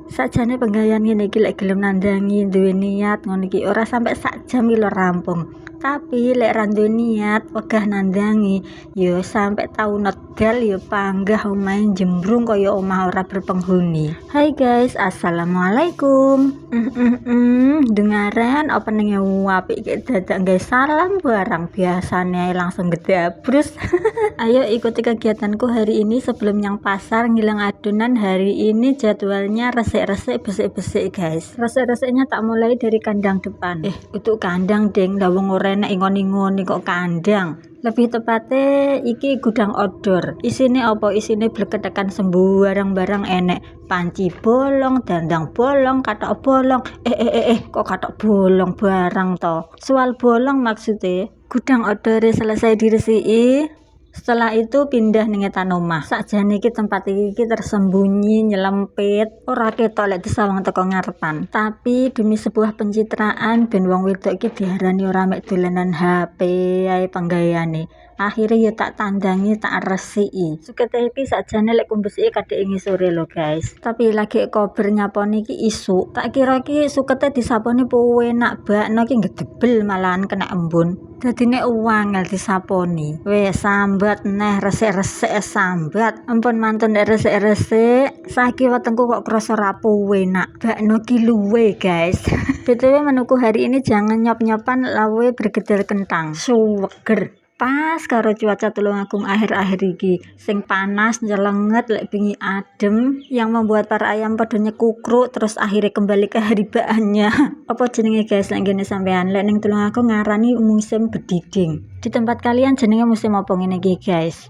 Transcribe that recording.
Sakjane penggawean ngene iki lek gelem nandangi duwe niat ngono iki ora sampai sak jam iki lho rampung. Tapi lek ra duwe niat wegah nandangi ya sampai tau nedal ya panggah omahe jembrung kaya omah ora berpenghuni. Hai guys, assalamualaikum. Dengaran openingnya apik iki dadak nggae salam barang biasane langsung gedabrus. Ayo ikuti kegiatanku hari ini sebelum yang pasar ngilang adonan. Hari ini jadwalnya resik-resik besik-besik guys. Resik-resiknya tak mulai dari kandang depan. Itu kandang deng, lawang ora enak ingon-ingon kok kandang. Lebih tepatnya iki gudang outdoor. Isine apa? Isine bleketekan sembarang barang enek. Panci bolong, dandang bolong, katok bolong. Kok katok bolong barang to? Soal bolong maksudnya gudang outdoor selesai diresiki. Setelah itu pindah ning etan omah. Sakjane iki tempat iki tersembunyi nyelempit, ora ketok lek disawang teko ngarepan. Tapi demi sebuah pencitraan ben wong wedok iki diarani ora mek dolanan HP ae penggaweane. Akhirnya ya tak tandangi, tak resiki. Sukete iki sakjane lek kumbesike kadek ngisore lho guys. Tapi lagi kober nyaponi iki isuk. Tak kira iki sukete disaponi enak bakno iki ngedebel malahan kena embun. Dadine uangel disaponi. Wes sambat neh resik-resik sambat. Ampun mantun resik-resik. Saiki wetengku kok krasa rapuh enak. Bakno ki luwe guys. BTW menuku hari ini jangan nyop-nyopan lawe bergedel kentang. Suweger. Pas karo cuaca Tulungagung akhir-akhir iki sing panas nyelenget lek bengi adem yang membuat para ayam pada nyekukruk terus akhirnya kembali ke haribaannya. Apa jenenge guys lek ngene sampean lek ning Tulungagung ngarani musim bediding. Di tempat kalian jenenge musim apa ngene iki guys?